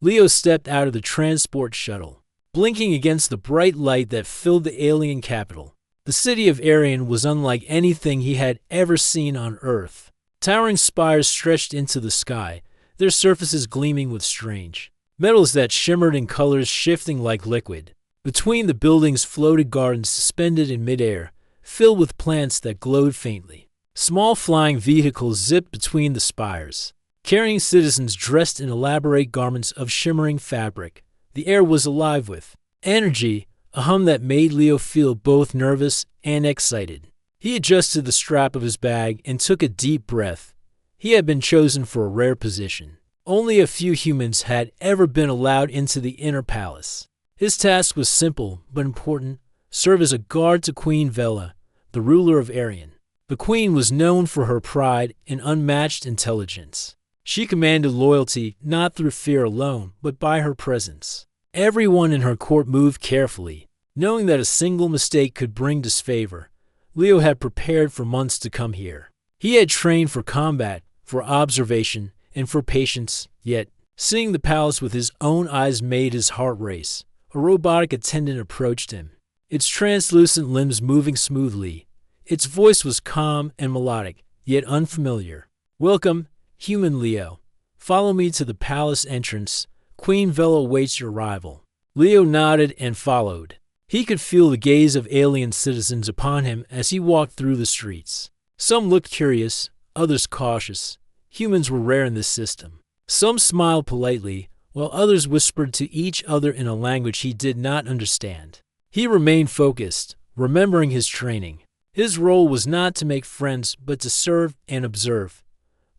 Leo stepped out of the transport shuttle, blinking against the bright light that filled the alien capital. The city of Arion was unlike anything he had ever seen on Earth. Towering spires stretched into the sky, their surfaces gleaming with strange metals that shimmered in colors shifting like liquid. Between the buildings floated gardens suspended in midair, filled with plants that glowed faintly. Small flying vehicles zipped between the spires, carrying citizens dressed in elaborate garments of shimmering fabric. The air was alive with energy, a hum that made Leo feel both nervous and excited. He adjusted the strap of his bag and took a deep breath. He had been chosen for a rare position. Only a few humans had ever been allowed into the inner palace. His task was simple but important: serve as a guard to Queen Vela, the ruler of Arion. The queen was known for her pride and unmatched intelligence. She commanded loyalty not through fear alone, but by her presence. Everyone in her court moved carefully, knowing that a single mistake could bring disfavor. Leo had prepared for months to come here. He had trained for combat, for observation, and for patience, yet seeing the palace with his own eyes made his heart race. A robotic attendant approached him, its translucent limbs moving smoothly. Its voice was calm and melodic, yet unfamiliar. "Welcome, human Leo. Follow me to the palace entrance. Queen Vela awaits your arrival." Leo nodded and followed. He could feel the gaze of alien citizens upon him as he walked through the streets. Some looked curious, others cautious. Humans were rare in this system. Some smiled politely, while others whispered to each other in a language he did not understand. He remained focused, remembering his training. His role was not to make friends, but to serve and observe.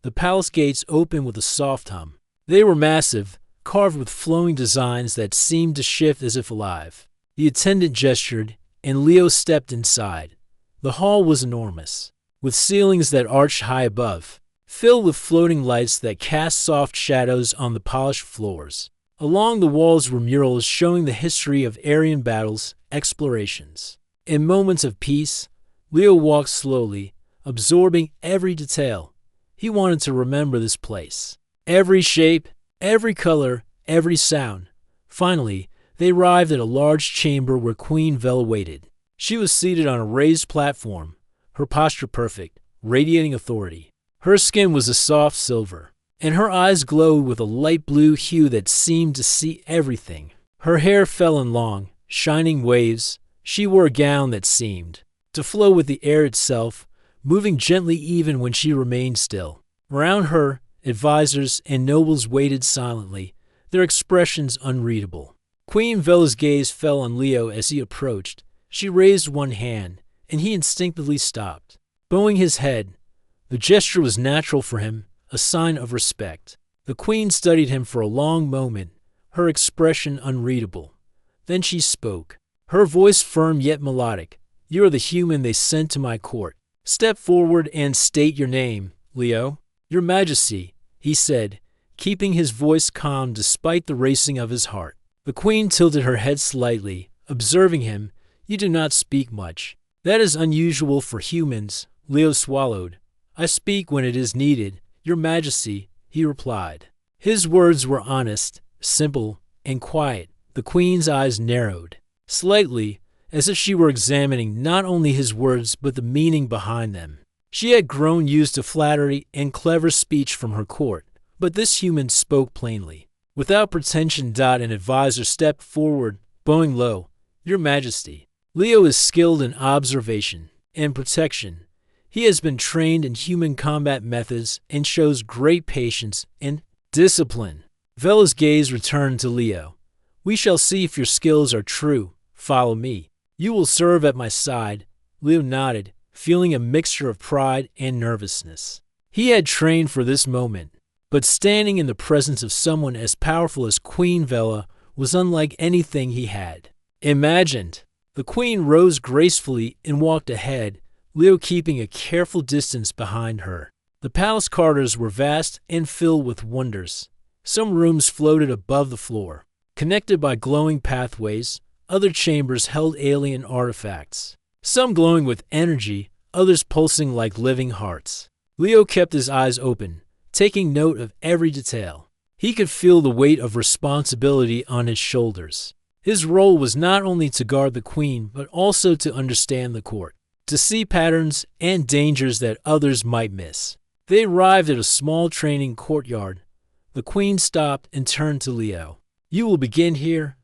The palace gates opened with a soft hum. They were massive, carved with flowing designs that seemed to shift as if alive. The attendant gestured, and Leo stepped inside. The hall was enormous, with ceilings that arched high above, filled with floating lights that cast soft shadows on the polished floors. Along the walls were murals showing the history of Aryan battles, explorations. In moments of peace, Leo walked slowly, absorbing every detail. He wanted to remember this place. Every shape, every color, every sound. Finally, they arrived at a large chamber where Queen Vela waited. She was seated on a raised platform, her posture perfect, radiating authority. Her skin was a soft silver, and her eyes glowed with a light blue hue that seemed to see everything. Her hair fell in long, shining waves. She wore a gown that seemed to flow with the air itself, moving gently even when she remained still. Around her, advisors and nobles waited silently, their expressions unreadable. Queen Vela's gaze fell on Leo as he approached. She raised one hand, and he instinctively stopped, bowing his head. The gesture was natural for him, a sign of respect. The queen studied him for a long moment, her expression unreadable. Then she spoke, her voice firm yet melodic. "You are the human they sent to my court. Step forward and state your name, Leo." "Your Majesty," he said, keeping his voice calm despite the racing of his heart. The queen tilted her head slightly, observing him. "You do not speak much." "That is unusual for humans," Leo swallowed. "I speak when it is needed, Your Majesty," he replied. His words were honest, simple, and quiet. The queen's eyes narrowed slightly, as if she were examining not only his words but the meaning behind them. She had grown used to flattery and clever speech from her court, but this human spoke plainly. Without pretension, an advisor stepped forward, bowing low. "Your Majesty." Leo is skilled in observation and protection. He has been trained in human combat methods and shows great patience and discipline. Vela's gaze returned to Leo. "We shall see if your skills are true. Follow me. You will serve at my side." Leo nodded, feeling a mixture of pride and nervousness. He had trained for this moment, but standing in the presence of someone as powerful as Queen Vela was unlike anything he had imagined. The queen rose gracefully and walked ahead, Leo keeping a careful distance behind her. The palace corridors were vast and filled with wonders. Some rooms floated above the floor, connected by glowing pathways. Other chambers held alien artifacts, some glowing with energy, others pulsing like living hearts. Leo kept his eyes open, taking note of every detail. He could feel the weight of responsibility on his shoulders. His role was not only to guard the queen, but also to understand the court, to see patterns and dangers that others might miss. They arrived at a small training courtyard. The queen stopped and turned to Leo. "You will begin here.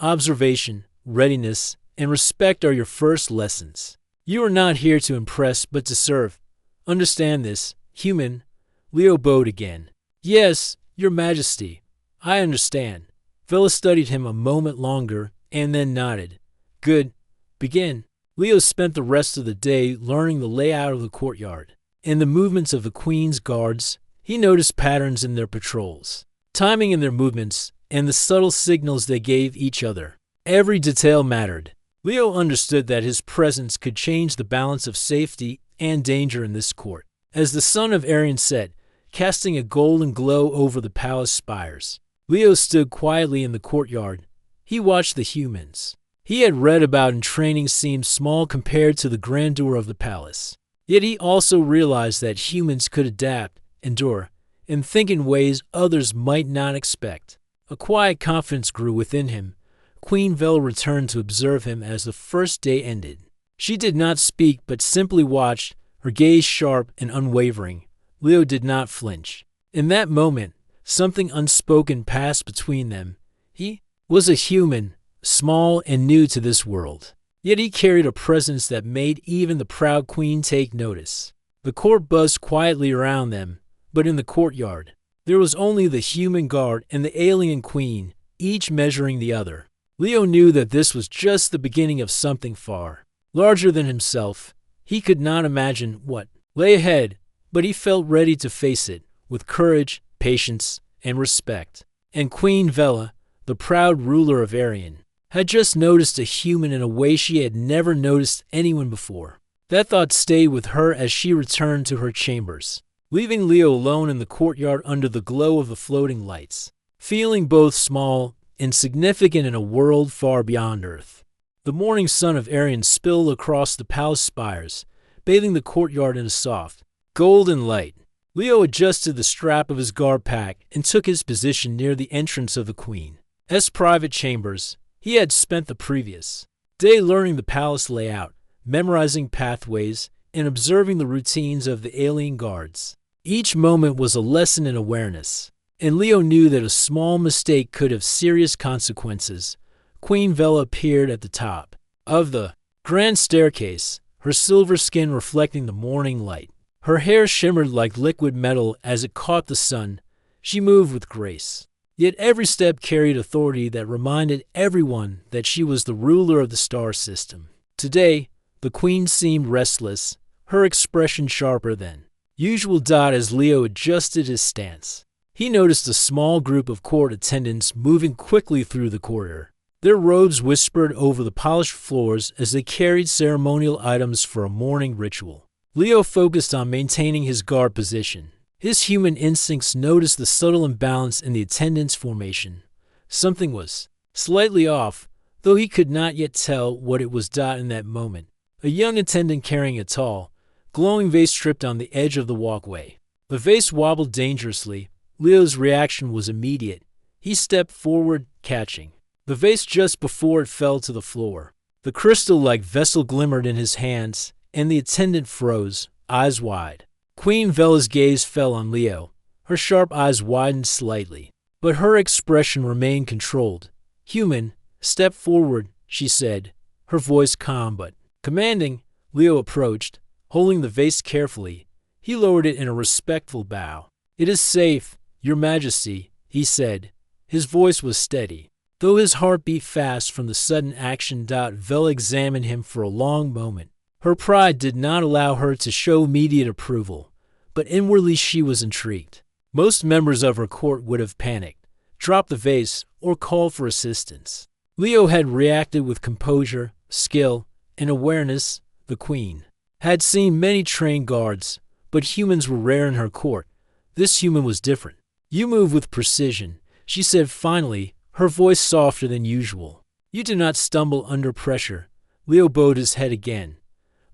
Observation, readiness, and respect are your first lessons. You are not here to impress, but to serve. Understand this, human." Leo bowed again. "Yes, your majesty. I understand." Vela studied him a moment longer and then nodded. "Good. Begin." Leo spent the rest of the day learning the layout of the courtyard and the movements of the queen's guards. He noticed patterns in their patrols, timing in their movements, and the subtle signals they gave each other. Every detail mattered. Leo understood that his presence could change the balance of safety and danger in this court. As the sun of Arian set, casting a golden glow over the palace spires, Leo stood quietly in the courtyard. He watched the humans he had read about in training seem small compared to the grandeur of the palace. Yet he also realized that humans could adapt, endure, and think in ways others might not expect. A quiet confidence grew within him. Queen Vela returned to observe him as the first day ended. She did not speak but simply watched, her gaze sharp and unwavering. Leo did not flinch. In that moment, something unspoken passed between them. He was a human, small and new to this world. Yet he carried a presence that made even the proud queen take notice. The court buzzed quietly around them, but in the courtyard, there was only the human guard and the alien queen, each measuring the other. Leo knew that this was just the beginning of something far larger than himself. He could not imagine what lay ahead, but he felt ready to face it with courage, patience, and respect. And Queen Vela, the proud ruler of Arian, had just noticed a human in a way she had never noticed anyone before. That thought stayed with her as she returned to her chambers, leaving Leo alone in the courtyard under the glow of the floating lights, feeling both small and significant in a world far beyond Earth. The morning sun of Arian spilled across the palace spires, bathing the courtyard in a soft, golden light. Leo adjusted the strap of his guard pack and took his position near the entrance of the queen's private chambers. He had spent the previous day learning the palace layout, memorizing pathways, and observing the routines of the alien guards. Each moment was a lesson in awareness, and Leo knew that a small mistake could have serious consequences. Queen Vela appeared at the top of the grand staircase, her silver skin reflecting the morning light. Her hair shimmered like liquid metal as it caught the sun. She moved with grace, yet every step carried authority that reminded everyone that she was the ruler of the star system. Today, the queen seemed restless, her expression sharper than usual. As Leo adjusted his stance, he noticed a small group of court attendants moving quickly through the corridor. Their robes whispered over the polished floors as they carried ceremonial items for a morning ritual. Leo focused on maintaining his guard position. His human instincts noticed the subtle imbalance in the attendants' formation. Something was slightly off, though he could not yet tell what it was. In that moment, a young attendant carrying a tall, glowing vase tripped on the edge of the walkway. The vase wobbled dangerously. Leo's reaction was immediate. He stepped forward, catching the vase just before it fell to the floor. The crystal-like vessel glimmered in his hands, and the attendant froze, eyes wide. Queen Vela's gaze fell on Leo. Her sharp eyes widened slightly, but her expression remained controlled. "Human, step forward," she said, her voice calm but commanding. Leo approached, holding the vase carefully. He lowered it in a respectful bow. "It is safe, Your Majesty," he said. His voice was steady, though his heart beat fast from the sudden action. Vela examined him for a long moment. Her pride did not allow her to show immediate approval, but inwardly she was intrigued. Most members of her court would have panicked, dropped the vase, or called for assistance. Leo had reacted with composure, skill, and awareness. The queen had seen many trained guards, but humans were rare in her court. This human was different. "You move with precision," she said finally, her voice softer than usual. "You do not stumble under pressure." Leo bowed his head again.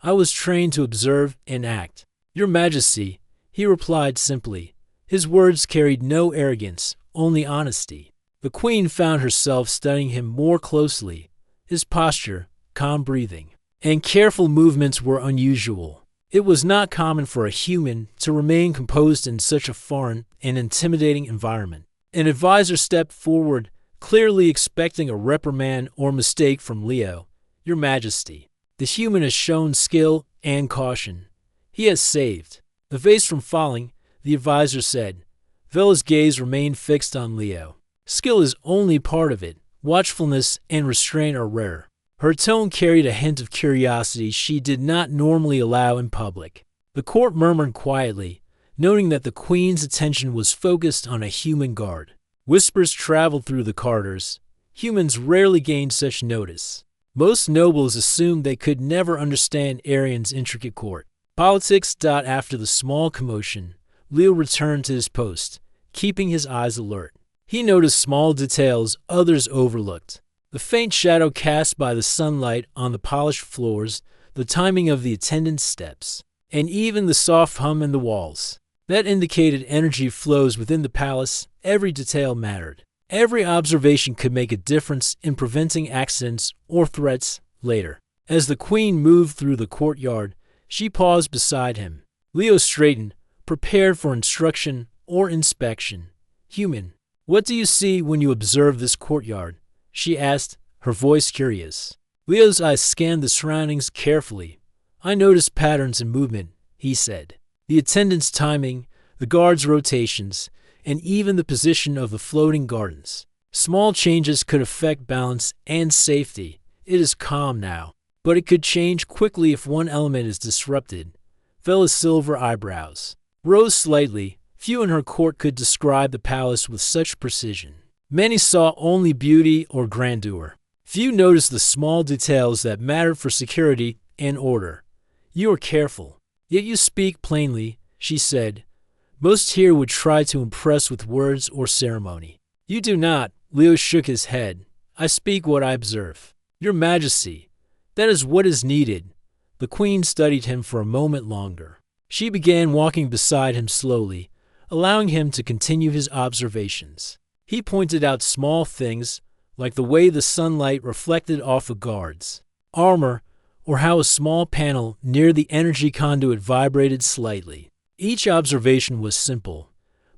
"I was trained to observe and act." "Your Majesty," he replied simply. His words carried no arrogance, only honesty. The queen found herself studying him more closely. His posture, calm breathing, and careful movements were unusual. It was not common for a human to remain composed in such a foreign and intimidating environment. An advisor stepped forward, clearly expecting a reprimand or mistake from Leo. "Your Majesty, the human has shown skill and caution. He has saved the vase from falling," the advisor said. Vela's gaze remained fixed on Leo. "Skill is only part of it. Watchfulness and restraint are rare." Her tone carried a hint of curiosity she did not normally allow in public. The court murmured quietly, noting that the queen's attention was focused on a human guard. Whispers traveled through the corridors. Humans rarely gained such notice. Most nobles assumed they could never understand Arian's intricate court politics. After the small commotion, Leo returned to his post, keeping his eyes alert. He noticed small details others overlooked. The faint shadow cast by the sunlight on the polished floors, the timing of the attendants' steps, and even the soft hum in the walls. That indicated energy flows within the palace. Every detail mattered. Every observation could make a difference in preventing accidents or threats later. As the queen moved through the courtyard, she paused beside him. Leo straightened, prepared for instruction or inspection. "Human, what do you see when you observe this courtyard?" she asked, her voice curious. Leo's eyes scanned the surroundings carefully. "I noticed patterns in movement," he said. "The attendants' timing, the guards' rotations, and even the position of the floating gardens. Small changes could affect balance and safety. It is calm now, but it could change quickly if one element is disrupted." Vela's silver eyebrows rose slightly. Few in her court could describe the palace with such precision. Many saw only beauty or grandeur. Few noticed the small details that mattered for security and order. "You are careful, yet you speak plainly," she said. "Most here would try to impress with words or ceremony. You do not." Leo shook his head. "I speak what I observe." "Your Majesty, that is what is needed." The queen studied him for a moment longer. She began walking beside him slowly, allowing him to continue his observations. He pointed out small things, like the way the sunlight reflected off the guards' armor, or how a small panel near the energy conduit vibrated slightly. Each observation was simple,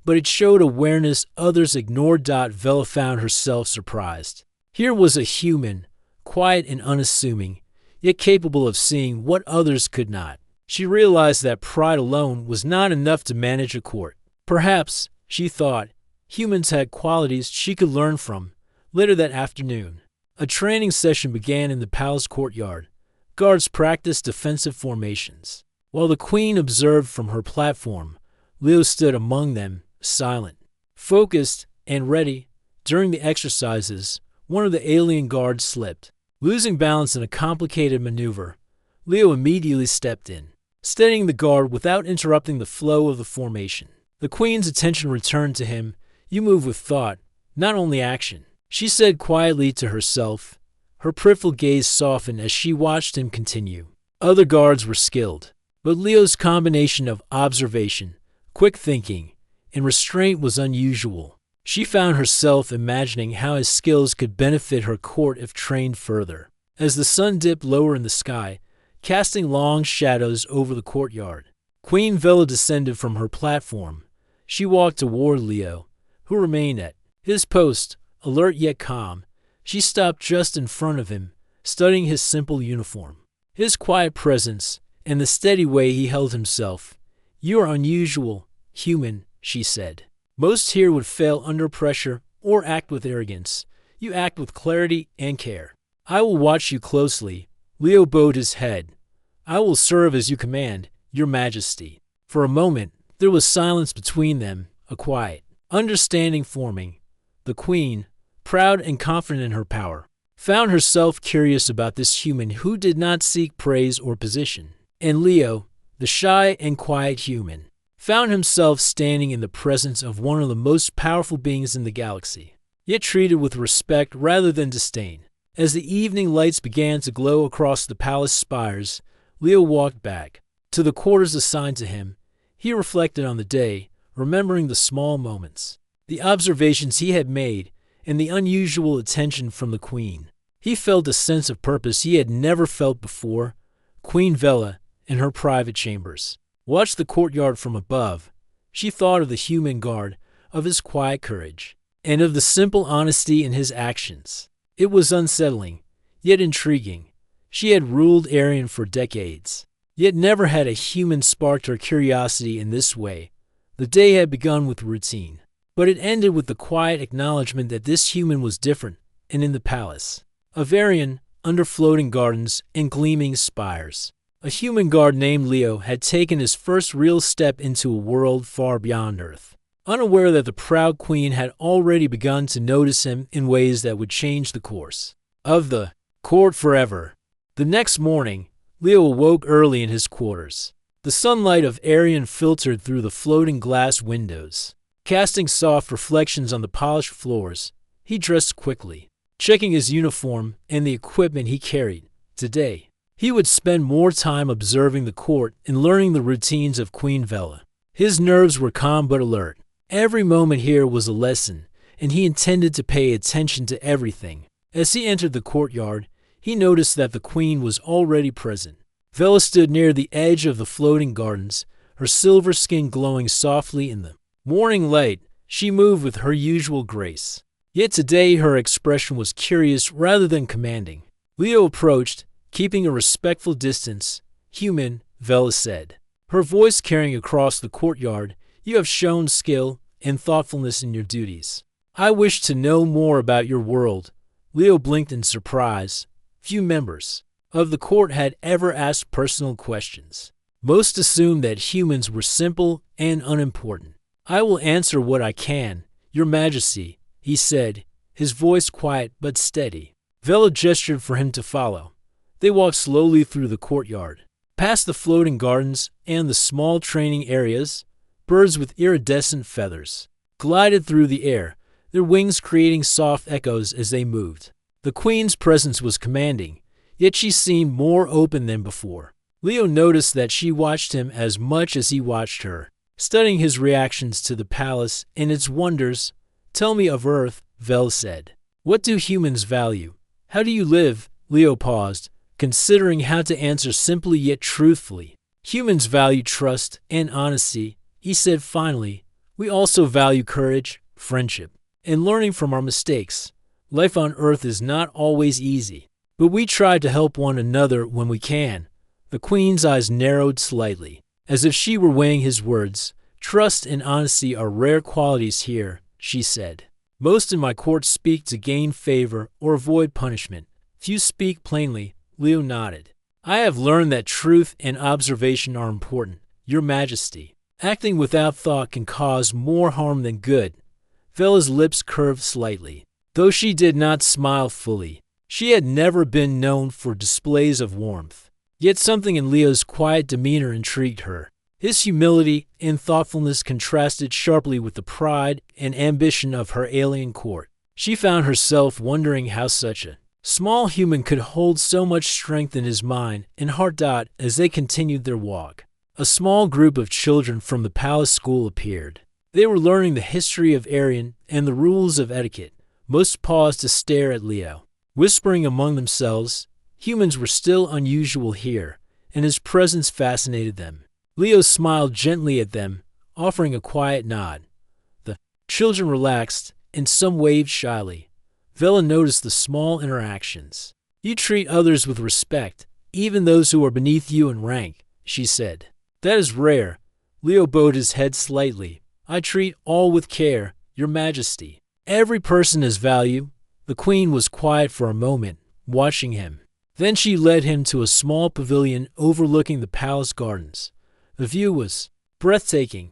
but it showed awareness others ignored. Vela found herself surprised. Here was a human, quiet and unassuming, yet capable of seeing what others could not. She realized that pride alone was not enough to manage a court. Perhaps, she thought, humans had qualities she could learn from. Later that afternoon, a training session began in the palace courtyard. Guards practiced defensive formations. While the queen observed from her platform, Leo stood among them, silent, focused, and ready. During the exercises, one of the alien guards slipped. Losing balance in a complicated maneuver, Leo immediately stepped in, steadying the guard without interrupting the flow of the formation. The queen's attention returned to him. "You move with thought, not only action," she said quietly to herself. Her peripheral gaze softened as she watched him continue. Other guards were skilled, but Leo's combination of observation, quick thinking, and restraint was unusual. She found herself imagining how his skills could benefit her court if trained further. As the sun dipped lower in the sky, casting long shadows over the courtyard, Queen Vela descended from her platform. She walked toward Leo, who remained at his post, alert yet calm. She stopped just in front of him, studying his simple uniform, his quiet presence, and the steady way he held himself. "You are unusual, human," she said. "Most here would fail under pressure or act with arrogance. You act with clarity and care." "I will watch you closely." Leo bowed his head. "I will serve as you command, Your Majesty." For a moment, there was silence between them, a quiet understanding forming. The queen, proud and confident in her power, found herself curious about this human who did not seek praise or position. And Leo, the shy and quiet human, found himself standing in the presence of one of the most powerful beings in the galaxy, yet treated with respect rather than disdain. As the evening lights began to glow across the palace spires, Leo walked back to the quarters assigned to him. He reflected on the day, remembering the small moments, the observations he had made, and the unusual attention from the queen. He felt a sense of purpose he had never felt before. Queen Vela, in her private chambers, watched the courtyard from above. She thought of the human guard, of his quiet courage, and of the simple honesty in his actions. It was unsettling, yet intriguing. She had ruled Arian for decades, yet never had a human sparked her curiosity in this way. The day had begun with routine, but it ended with the quiet acknowledgement that this human was different, and in the palace of Arian, under floating gardens and gleaming spires, a human guard named Leo had taken his first real step into a world far beyond Earth, unaware that the proud queen had already begun to notice him in ways that would change the course of the court forever. The next morning, Leo awoke early in his quarters. The sunlight of Arian filtered through the floating glass windows, casting soft reflections on the polished floors. He dressed quickly, checking his uniform and the equipment he carried. Today, he would spend more time observing the court and learning the routines of Queen Vela. His nerves were calm but alert. Every moment here was a lesson, and he intended to pay attention to everything. As he entered the courtyard, he noticed that the queen was already present. Vela stood near the edge of the floating gardens, her silver skin glowing softly in the morning light. She moved with her usual grace. Yet today her expression was curious rather than commanding. Leo approached, keeping a respectful distance. "Human," Vela said, her voice carrying across the courtyard, "you have shown skill and thoughtfulness in your duties. I wish to know more about your world." Leo blinked in surprise. Few members of the court had ever asked personal questions. Most assumed that humans were simple and unimportant. "I will answer what I can, Your Majesty," he said, his voice quiet but steady. Vela gestured for him to follow. They walked slowly through the courtyard, past the floating gardens and the small training areas. Birds with iridescent feathers glided through the air, their wings creating soft echoes as they moved. The queen's presence was commanding, yet she seemed more open than before. Leo noticed that she watched him as much as he watched her, studying his reactions to the palace and its wonders. "Tell me of Earth," Vela said. "What do humans value? How do you live?" Leo paused, considering how to answer simply yet truthfully. "Humans value trust and honesty," he said finally. "We also value courage, friendship, and learning from our mistakes. Life on Earth is not always easy, but we try to help one another when we can." The queen's eyes narrowed slightly, as if she were weighing his words. "Trust and honesty are rare qualities here," she said. "Most in my court speak to gain favor or avoid punishment. Few speak plainly." Leo nodded. "I have learned that truth and observation are important, Your Majesty. Acting without thought can cause more harm than good." Vela's lips curved slightly, though she did not smile fully. She had never been known for displays of warmth. Yet something in Leo's quiet demeanor intrigued her. His humility and thoughtfulness contrasted sharply with the pride and ambition of her alien court. She found herself wondering how such a small human could hold so much strength in his mind and heart. As they continued their walk, a small group of children from the palace school appeared. They were learning the history of Arian and the rules of etiquette. Most paused to stare at Leo, whispering among themselves. Humans were still unusual here, and his presence fascinated them. Leo smiled gently at them, offering a quiet nod. The children relaxed, and some waved shyly. Vela noticed the small interactions. "You treat others with respect, even those who are beneath you in rank," she said. "That is rare." Leo bowed his head slightly. "I treat all with care, Your Majesty. Every person has value." The queen was quiet for a moment, watching him. Then she led him to a small pavilion overlooking the palace gardens. The view was breathtaking.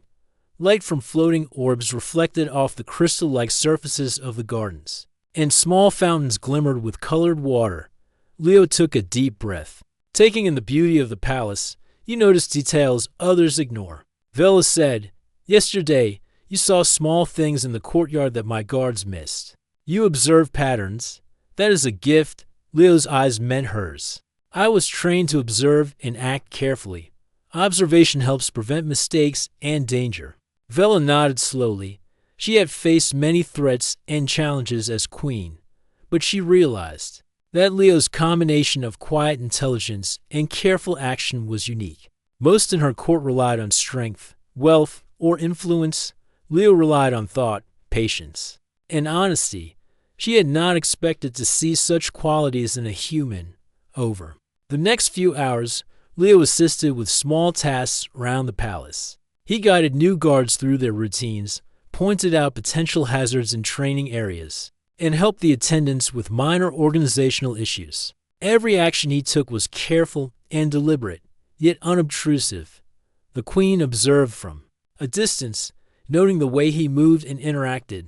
Light from floating orbs reflected off the crystal-like surfaces of the gardens, and small fountains glimmered with colored water. Leo took a deep breath. Taking in the beauty of the palace, you notice details others ignore. Vela said, "Yesterday, you saw small things in the courtyard that my guards missed. You observe patterns. That is a gift." Leo's eyes met hers. "I was trained to observe and act carefully. Observation helps prevent mistakes and danger." Vela nodded slowly. She had faced many threats and challenges as queen, but she realized that Leo's combination of quiet intelligence and careful action was unique. Most in her court relied on strength, wealth, or influence. Leo relied on thought, patience, and honesty. She had not expected to see such qualities in a human. Over the next few hours, Leo assisted with small tasks around the palace. He guided new guards through their routines, pointed out potential hazards in training areas, and helped the attendants with minor organizational issues. Every action he took was careful and deliberate, yet unobtrusive. The queen observed from a distance, noting the way he moved and interacted.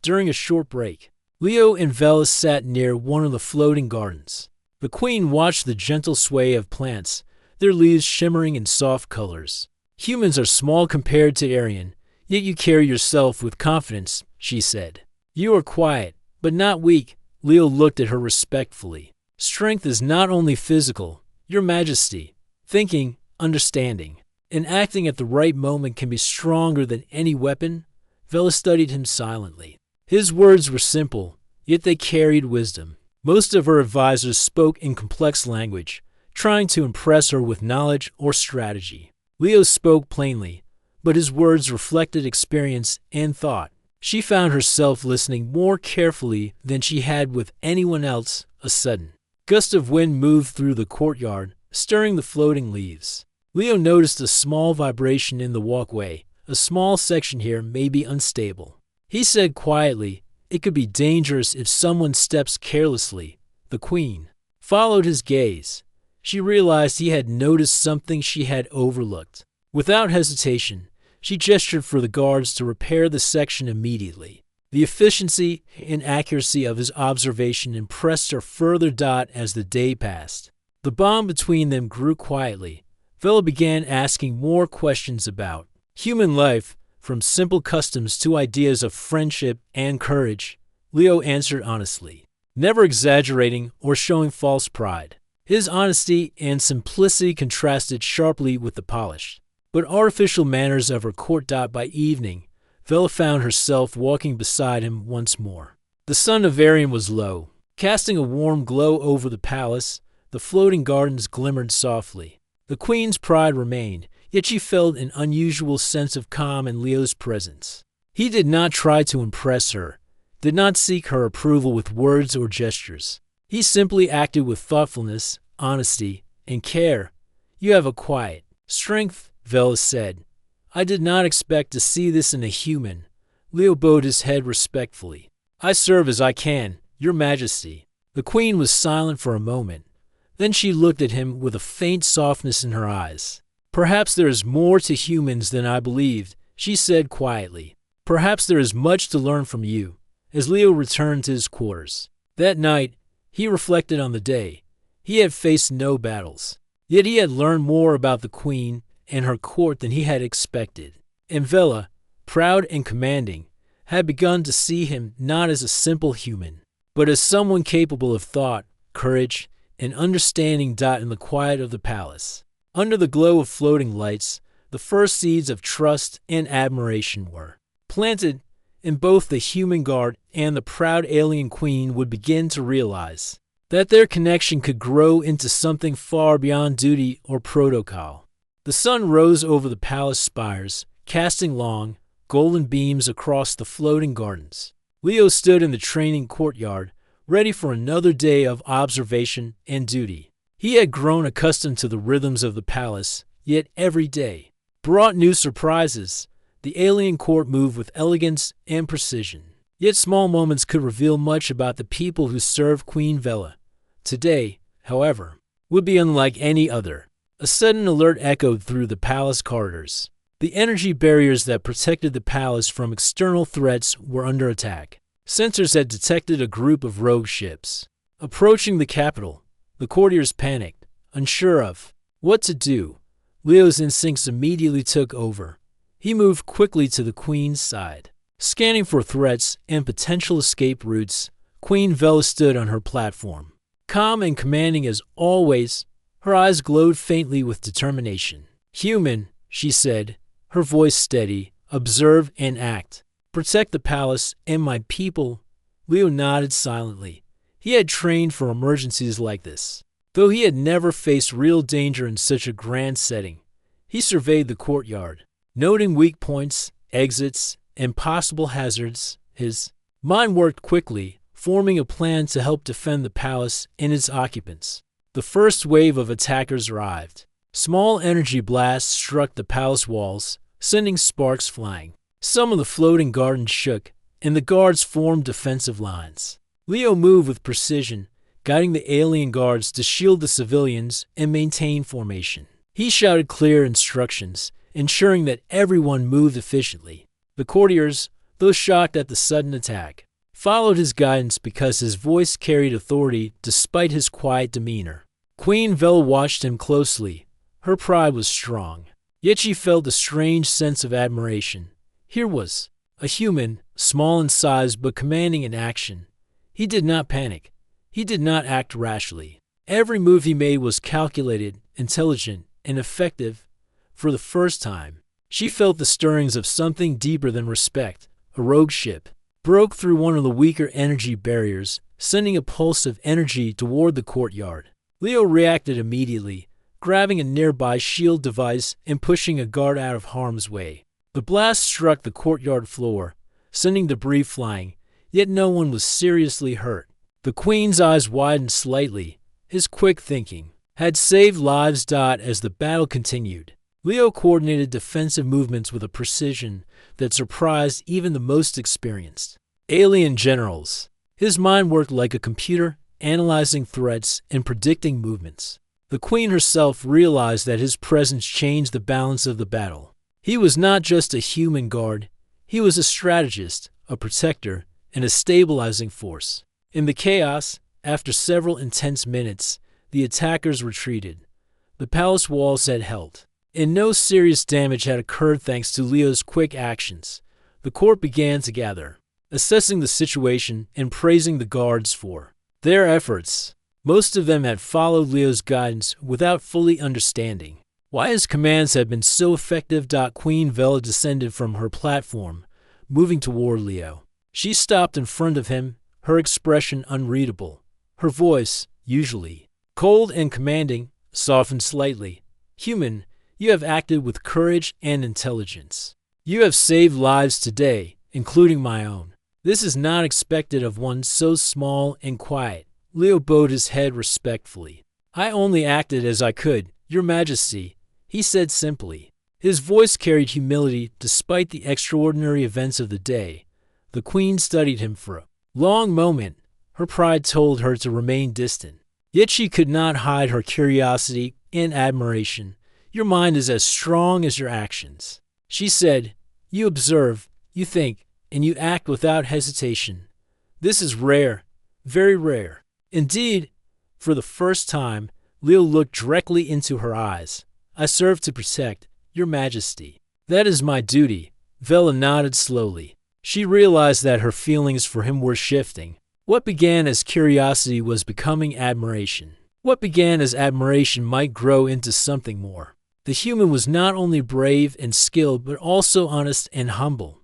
During a short break, Leo and Vela sat near one of the floating gardens. The queen watched the gentle sway of plants, their leaves shimmering in soft colors. Humans are small compared to Aryan, yet you carry yourself with confidence, she said. You are quiet, but not weak. Leo looked at her respectfully. Strength is not only physical, your majesty. Thinking, understanding, and acting at the right moment can be stronger than any weapon. Vela studied him silently. His words were simple, yet they carried wisdom. Most of her advisors spoke in complex language, trying to impress her with knowledge or strategy. Leo spoke plainly, but his words reflected experience and thought. She found herself listening more carefully than she had with anyone else. A sudden gust of wind moved through the courtyard, stirring the floating leaves. Leo noticed a small vibration in the walkway. A small section here may be unstable. He said quietly, it could be dangerous if someone steps carelessly. The queen followed his gaze. She realized he had noticed something she had overlooked. Without hesitation, she gestured for the guards to repair the section immediately. The efficiency and accuracy of his observation impressed her further. As the day passed, the bond between them grew quietly. Vela began asking more questions about human life, from simple customs to ideas of friendship and courage. Leo answered honestly, never exaggerating or showing false pride. His honesty and simplicity contrasted sharply with the polished but artificial manners of her court. By evening, Vela found herself walking beside him once more. The sun of Aryan was low, casting a warm glow over the palace. The floating gardens glimmered softly. The queen's pride remained, yet she felt an unusual sense of calm in Leo's presence. He did not try to impress her, did not seek her approval with words or gestures. He simply acted with thoughtfulness, honesty, and care. You have a quiet strength, Vela said. I did not expect to see this in a human. Leo bowed his head respectfully. I serve as I can, your majesty. The queen was silent for a moment. Then she looked at him with a faint softness in her eyes. Perhaps there is more to humans than I believed, she said quietly. Perhaps there is much to learn from you. As Leo returned to his quarters that night, he reflected on the day. He had faced no battles, yet he had learned more about the queen and her court than he had expected. And Vela, proud and commanding, had begun to see him not as a simple human, but as someone capable of thought, courage, and understanding. In the quiet of the palace, under the glow of floating lights, the first seeds of trust and admiration were planted, and both the human guard and the proud alien queen would begin to realize that their connection could grow into something far beyond duty or protocol. The sun rose over the palace spires, casting long, golden beams across the floating gardens. Leo stood in the training courtyard, ready for another day of observation and duty. He had grown accustomed to the rhythms of the palace, yet every day brought new surprises. The alien court moved with elegance and precision, yet small moments could reveal much about the people who served Queen Vela. Today, however, would be unlike any other. A sudden alert echoed through the palace corridors. The energy barriers that protected the palace from external threats were under attack. Sensors had detected a group of rogue ships approaching the capital. The courtiers panicked, unsure of what to do. Leo's instincts immediately took over. He moved quickly to the queen's side, scanning for threats and potential escape routes. Queen Vela stood on her platform, calm and commanding as always. Her eyes glowed faintly with determination. Human, she said, her voice steady, observe and act. Protect the palace and my people. Leo nodded silently. He had trained for emergencies like this. Though he had never faced real danger in such a grand setting, he surveyed the courtyard, noting weak points, exits, and possible hazards. His mind worked quickly, forming a plan to help defend the palace and its occupants. The first wave of attackers arrived. Small energy blasts struck the palace walls, sending sparks flying. Some of the floating gardens shook, and the guards formed defensive lines. Leo moved with precision, guiding the alien guards to shield the civilians and maintain formation. He shouted clear instructions, ensuring that everyone moved efficiently. The courtiers, though shocked at the sudden attack, followed his guidance because his voice carried authority despite his quiet demeanor. Queen Vel watched him closely. Her pride was strong, yet she felt a strange sense of admiration. Here was a human, small in size but commanding in action. He did not panic. He did not act rashly. Every move he made was calculated, intelligent, and effective. For the first time, she felt the stirrings of something deeper than respect. A rogue ship broke through one of the weaker energy barriers, sending a pulse of energy toward the courtyard. Leo reacted immediately, grabbing a nearby shield device and pushing a guard out of harm's way. The blast struck the courtyard floor, sending debris flying, yet no one was seriously hurt. The queen's eyes widened slightly. His quick thinking had saved lives. As the battle continued, Leo coordinated defensive movements with a precision that surprised even the most experienced alien generals. His mind worked like a computer, analyzing threats and predicting movements. The queen herself realized that his presence changed the balance of the battle. He was not just a human guard, he was a strategist, a protector, and a stabilizing force. In the chaos, after several intense minutes, the attackers retreated. The palace walls had held, and no serious damage had occurred thanks to Leo's quick actions. The court began to gather, assessing the situation and praising the guards for their efforts. Most of them had followed Leo's guidance without fully understanding why his commands had been so effective. Queen Vela descended from her platform, moving toward Leo. She stopped in front of him, her expression unreadable. Her voice, usually cold and commanding, softened slightly. Human, you have acted with courage and intelligence. You have saved lives today, including my own. This is not expected of one so small and quiet. Leo bowed his head respectfully. I only acted as I could, Your Majesty, he said simply. His voice carried humility despite the extraordinary events of the day. The queen studied him for a long moment. Her pride told her to remain distant. Yet she could not hide her curiosity and admiration. Your mind is as strong as your actions, she said. You observe, you think, and you act without hesitation. This is rare, very rare. Indeed, for the first time, Leo looked directly into her eyes. I serve to protect, Your Majesty. That is my duty. Vela nodded slowly. She realized that her feelings for him were shifting. What began as curiosity was becoming admiration. What began as admiration might grow into something more. The human was not only brave and skilled, but also honest and humble.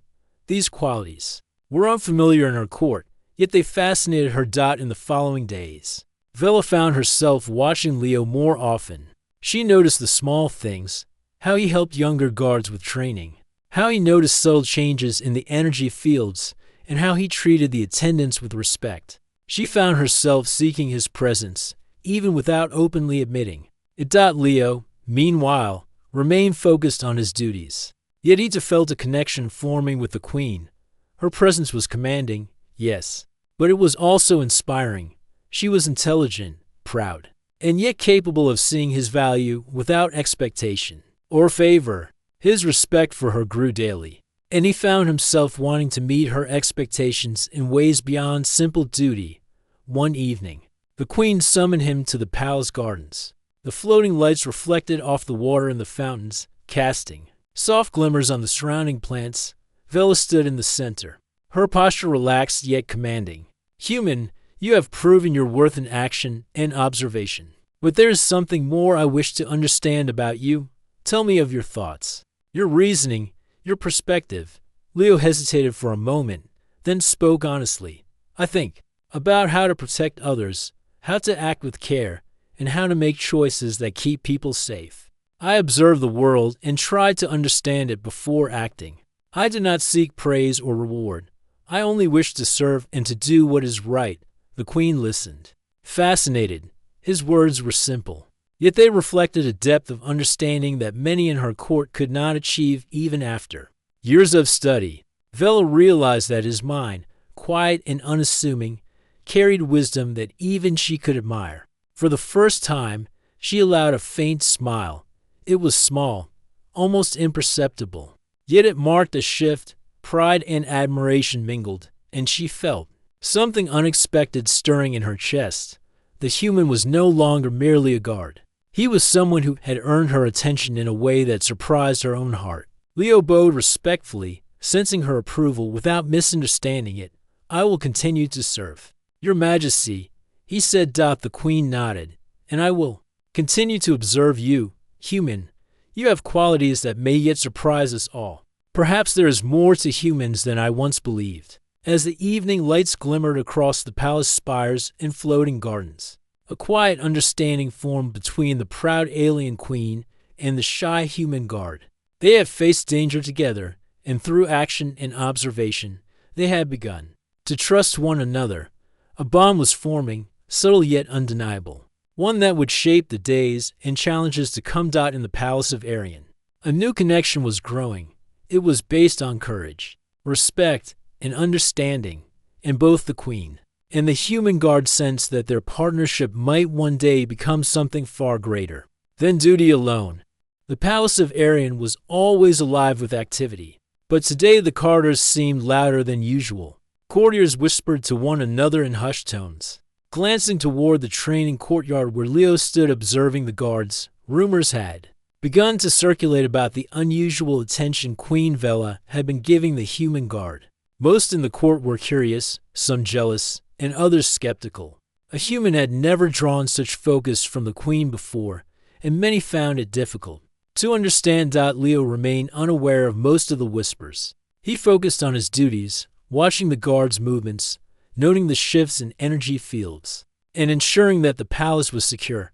These qualities were unfamiliar in her court, yet they fascinated her. In the following days, Vela found herself watching Leo more often. She noticed the small things, how he helped younger guards with training, how he noticed subtle changes in the energy fields, and how he treated the attendants with respect. She found herself seeking his presence, even without openly admitting it. Leo, meanwhile, remained focused on his duties. Yet he felt a connection forming with the queen. Her presence was commanding, yes, but it was also inspiring. She was intelligent, proud, and yet capable of seeing his value without expectation or favor. His respect for her grew daily, and he found himself wanting to meet her expectations in ways beyond simple duty. One evening, the queen summoned him to the palace gardens. The floating lights reflected off the water in the fountains, casting soft glimmers on the surrounding plants. Vela stood in the center, her posture relaxed yet commanding. Human, you have proven your worth in action and observation. But there is something more I wish to understand about you. Tell me of your thoughts, your reasoning, your perspective. Leo hesitated for a moment, then spoke honestly. I think about how to protect others, how to act with care, and how to make choices that keep people safe. I observe the world and try to understand it before acting. I do not seek praise or reward. I only wish to serve and to do what is right. The queen listened, fascinated. His words were simple, yet they reflected a depth of understanding that many in her court could not achieve even after years of study. Vela realized that his mind, quiet and unassuming, carried wisdom that even she could admire. For the first time, she allowed a faint smile. It was small, almost imperceptible, yet it marked a shift. Pride and admiration mingled, and she felt something unexpected stirring in her chest. The human was no longer merely a guard. He was someone who had earned her attention in a way that surprised her own heart. Leo bowed respectfully, sensing her approval without misunderstanding it. I will continue to serve Your Majesty, he said. The queen nodded. And I will continue to observe you, human. You have qualities that may yet surprise us all. Perhaps there is more to humans than I once believed. As the evening lights glimmered across the palace spires and floating gardens, a quiet understanding formed between the proud alien queen and the shy human guard. They had faced danger together, and through action and observation, they had begun to trust one another. A bond was forming, subtle yet undeniable, one that would shape the days and challenges to come. In the palace of Arian, a new connection was growing. It was based on courage, respect, and understanding, and both the queen and the human guard sensed that their partnership might one day become something far greater than duty alone. The palace of Arian was always alive with activity, but today the corridors seemed louder than usual. Courtiers whispered to one another in hushed tones. Glancing toward the training courtyard where Leo stood observing the guards, rumors had begun to circulate about the unusual attention Queen Vela had been giving the human guard. Most in the court were curious, some jealous, and others skeptical. A human had never drawn such focus from the queen before, and many found it difficult to understand. Leo remained unaware of most of the whispers. He focused on his duties, watching the guards' movements, noting the shifts in energy fields, and ensuring that the palace was secure.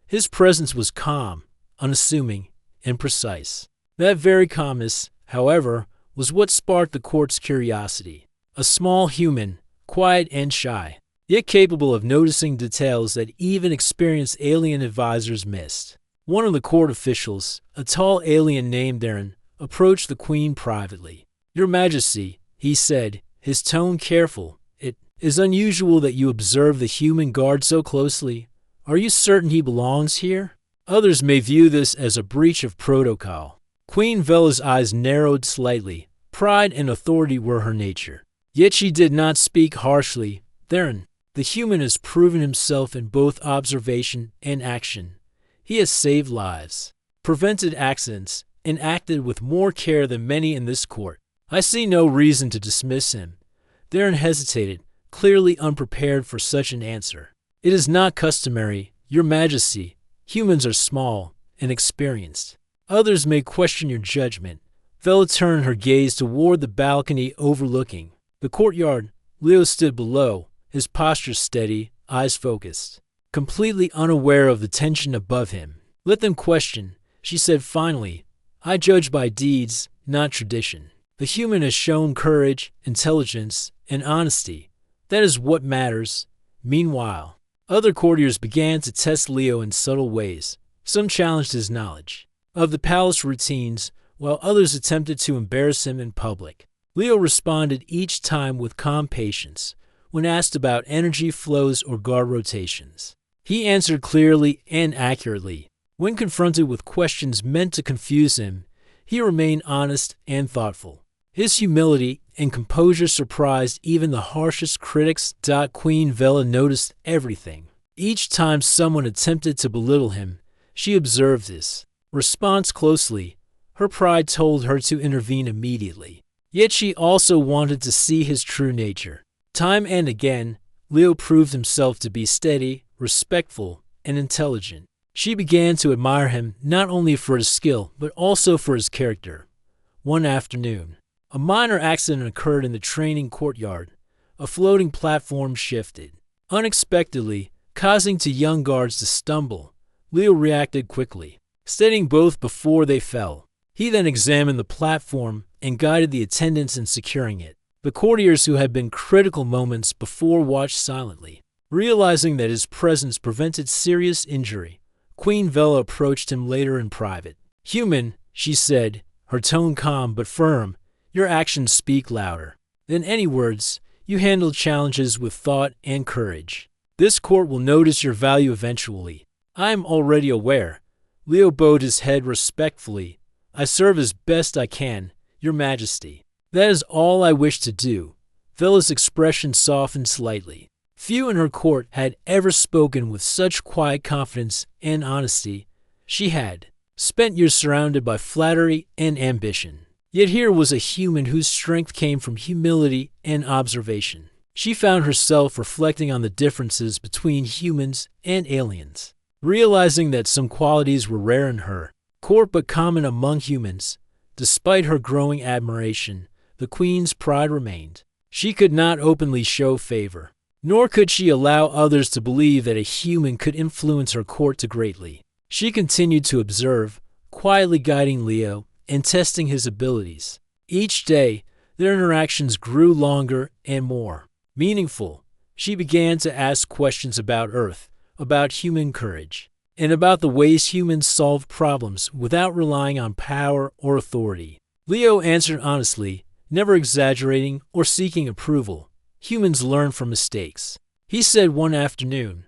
His presence was calm, unassuming, and precise. That very calmness, however, was what sparked the court's curiosity. A small human, quiet and shy, yet capable of noticing details that even experienced alien advisors missed. One of the court officials, a tall alien named Darren, approached the queen privately. Your Majesty, he said, his tone careful, it is unusual that you observe the human guard so closely. Are you certain he belongs here? Others may view this as a breach of protocol. Queen Vela's eyes narrowed slightly. Pride and authority were her nature. Yet she did not speak harshly. Theron, the human has proven himself in both observation and action. He has saved lives, prevented accidents, and acted with more care than many in this court. I see no reason to dismiss him. Theron hesitated, clearly unprepared for such an answer. It is not customary, Your Majesty. Humans are small and experienced. Others may question your judgment. Vela turned her gaze toward the balcony overlooking the courtyard. Leo stood below, his posture steady, eyes focused, completely unaware of the tension above him. Let them question, she said finally. I judge by deeds, not tradition. The human has shown courage, intelligence, and honesty. That is what matters. Meanwhile, other courtiers began to test Leo in subtle ways. Some challenged his knowledge of the palace routines, while others attempted to embarrass him in public. Leo responded each time with calm patience. When asked about energy flows or guard rotations, he answered clearly and accurately. When confronted with questions meant to confuse him, he remained honest and thoughtful. His humility and composure surprised even the harshest critics. Queen Vela noticed everything. Each time someone attempted to belittle him, she observed this response closely. Her pride told her to intervene immediately. Yet she also wanted to see his true nature. Time and again, Leo proved himself to be steady, respectful, and intelligent. She began to admire him not only for his skill, but also for his character. One afternoon, A minor accident occurred in the training courtyard. A floating platform shifted unexpectedly, causing two young guards to stumble. Leo reacted quickly, steadying both before they fell. He then examined the platform and guided the attendants in securing it. The courtiers who had been critical moments before watched silently, realizing that his presence prevented serious injury. Queen Vela approached him later in private. "Human," she said, her tone calm but firm, "your actions speak louder than any words. You handle challenges with thought and courage. This court will notice your value eventually. I am already aware." Leo bowed his head respectfully. "I serve as best I can, Your Majesty. That is all I wish to do." Vela's expression softened slightly. Few in her court had ever spoken with such quiet confidence and honesty. She had spent years surrounded by flattery and ambition. Yet here was a human whose strength came from humility and observation. She found herself reflecting on the differences between humans and aliens, realizing that some qualities were rare in her, court but common among humans. Despite her growing admiration, the queen's pride remained. She could not openly show favor, nor could she allow others to believe that a human could influence her court too greatly. She continued to observe, quietly guiding Leo and testing his abilities. Each day, their interactions grew longer and more meaningful. She began to ask questions about Earth, about human courage, and about the ways humans solve problems without relying on power or authority. Leo answered honestly, never exaggerating or seeking approval. Humans learn from mistakes. He said one afternoon,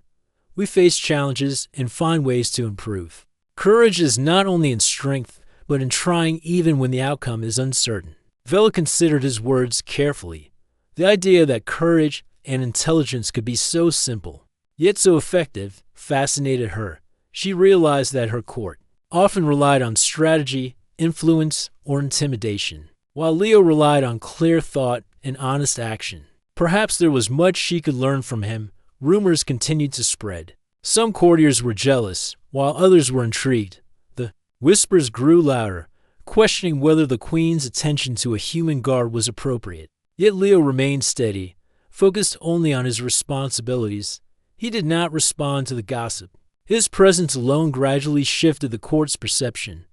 "We face challenges and find ways to improve. Courage is not only in strength, but in trying even when the outcome is uncertain." Vela considered his words carefully. The idea that courage and intelligence could be so simple, yet so effective, fascinated her. She realized that her court often relied on strategy, influence, or intimidation, while Leo relied on clear thought and honest action. Perhaps there was much she could learn from him. Rumors continued to spread. Some courtiers were jealous, while others were intrigued. The whispers grew louder, questioning whether the queen's attention to a human guard was appropriate. Yet Leo remained steady, focused only on his responsibilities. He did not respond to the gossip. His presence alone gradually shifted the court's perception.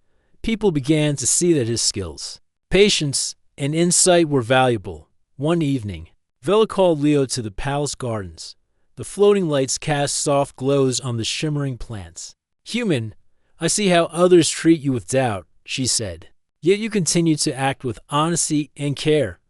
People began to see that his skills, patience, and insight were valuable. One evening, Vela called Leo to the palace gardens. The floating lights cast soft glows on the shimmering plants. "Human, I see how others treat you with doubt," she said. "Yet you continue to act with honesty and care.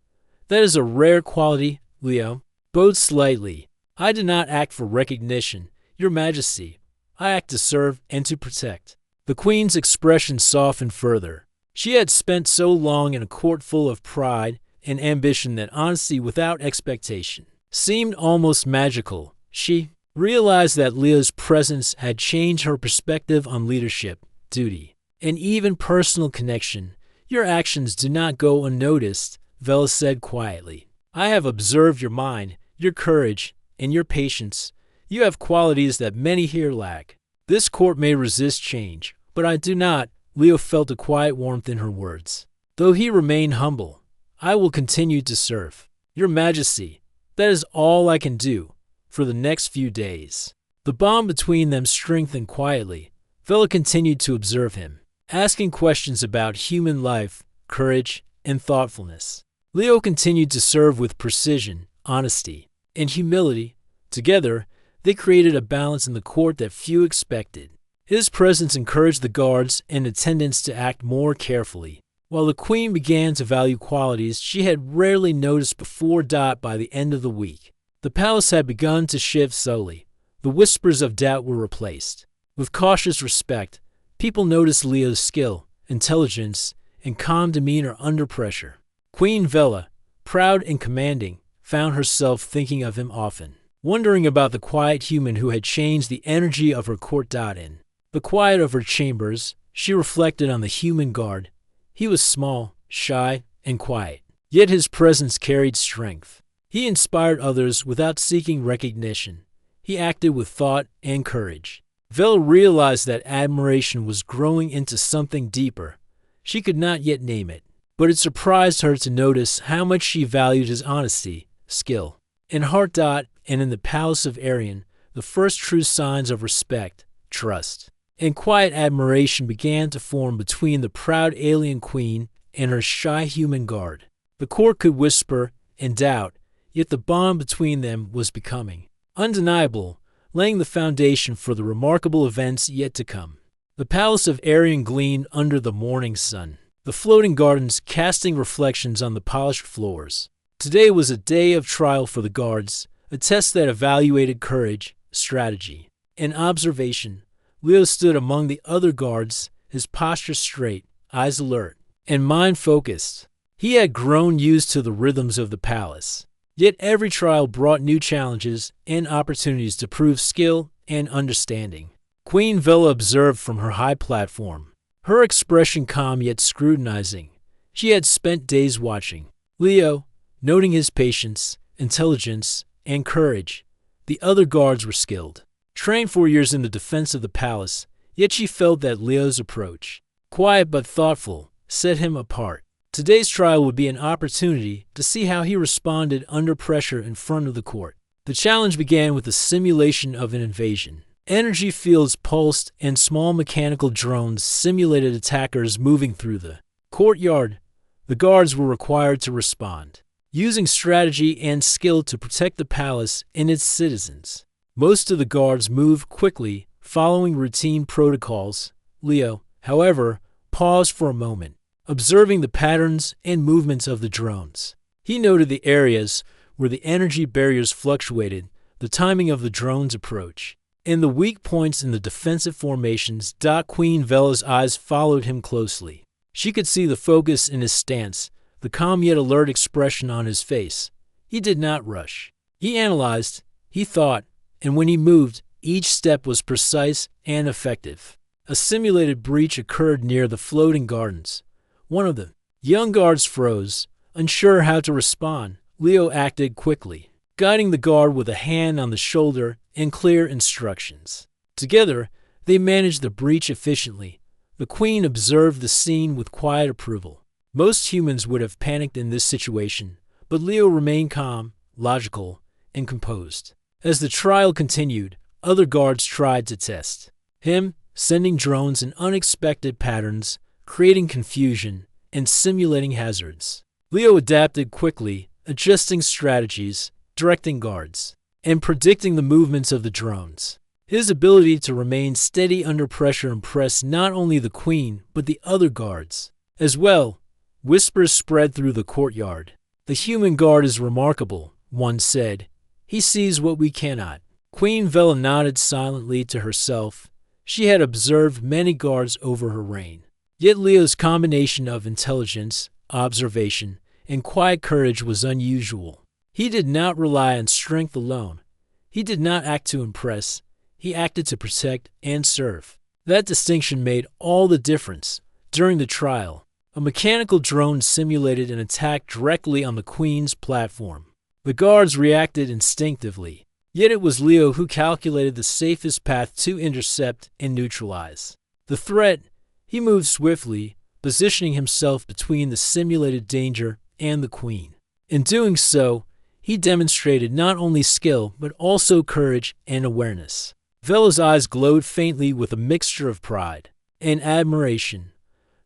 That is a rare quality." Leo bowed slightly. "I do not act for recognition, Your Majesty. I act to serve and to protect." The queen's expression softened further. She had spent so long in a court full of pride and ambition that honesty without expectation seemed almost magical. She realized that Leo's presence had changed her perspective on leadership, duty, and even personal connection. "Your actions do not go unnoticed," Vela said quietly. "I have observed your mind, your courage, and your patience. You have qualities that many here lack. This court may resist change, but I do not." Leo felt a quiet warmth in her words. Though he remained humble, "I will continue to serve, Your Majesty. That is all I can do for the next few days." The bond between them strengthened quietly. Vela continued to observe him, asking questions about human life, courage, and thoughtfulness. Leo continued to serve with precision, honesty, and humility. Together, they created a balance in the court that few expected. His presence encouraged the guards and attendants to act more carefully, while the queen began to value qualities she had rarely noticed before. By the end of the week, the palace had begun to shift slowly. The whispers of doubt were replaced with cautious respect. People noticed Leo's skill, intelligence, and calm demeanor under pressure. Queen Vela, proud and commanding, found herself thinking of him often, wondering about the quiet human who had changed the energy of her court. In the quiet of her chambers, she reflected on the human guard. He was small, shy, and quiet, yet his presence carried strength. He inspired others without seeking recognition. He acted with thought and courage. Vela realized that admiration was growing into something deeper. She could not yet name it, but it surprised her to notice how much she valued his honesty, skill. In Heart Dot and in the Palace of Arian, the first true signs of respect, trust, and quiet admiration began to form between the proud alien queen and her shy human guard. The court could whisper and doubt, yet the bond between them was becoming undeniable, laying the foundation for the remarkable events yet to come. The Palace of Arian gleamed under the morning sun, the floating gardens casting reflections on the polished floors. Today was a day of trial for the guards, a test that evaluated courage, strategy, and observation. Leo stood among the other guards, his posture straight, eyes alert, and mind focused. He had grown used to the rhythms of the palace. Yet every trial brought new challenges and opportunities to prove skill and understanding. Queen Vela observed from her high platform, her expression calm yet scrutinizing. She had spent days watching Leo, noting his patience, intelligence, and courage. The other guards were skilled, trained for years in the defense of the palace, yet she felt that Leo's approach, quiet but thoughtful, set him apart. Today's trial would be an opportunity to see how he responded under pressure in front of the court. The challenge began with the simulation of an invasion. Energy fields pulsed and small mechanical drones simulated attackers moving through the courtyard. The guards were required to respond, using strategy and skill to protect the palace and its citizens. Most of the guards moved quickly, following routine protocols. Leo, however, paused for a moment, observing the patterns and movements of the drones. He noted the areas where the energy barriers fluctuated, the timing of the drone's approach, and the weak points in the defensive formations. Queen Vela's eyes followed him closely. She could see the focus in his stance, the calm yet alert expression on his face. He did not rush. He analyzed, he thought, and when he moved, each step was precise and effective. A simulated breach occurred near the floating gardens. One of the young guards froze, unsure how to respond. Leo acted quickly, guiding the guard with a hand on the shoulder and clear instructions. Together, they managed the breach efficiently. The queen observed the scene with quiet approval. Most humans would have panicked in this situation, but Leo remained calm, logical, and composed. As the trial continued, other guards tried to test him, sending drones in unexpected patterns, creating confusion, and simulating hazards. Leo adapted quickly, adjusting strategies, directing guards, and predicting the movements of the drones. His ability to remain steady under pressure impressed not only the queen, but the other guards. As well, whispers spread through the courtyard. "The human guard is remarkable," one said. "He sees what we cannot." Queen Vela nodded silently to herself. She had observed many guards over her reign. Yet Leo's combination of intelligence, observation, and quiet courage was unusual. He did not rely on strength alone. He did not act to impress. He acted to protect and serve. That distinction made all the difference. During the trial, a mechanical drone simulated an attack directly on the queen's platform. The guards reacted instinctively, yet it was Leo who calculated the safest path to intercept and neutralize the threat. He moved swiftly, positioning himself between the simulated danger and the queen. In doing so, he demonstrated not only skill, but also courage and awareness. Vela's eyes glowed faintly with a mixture of pride and admiration.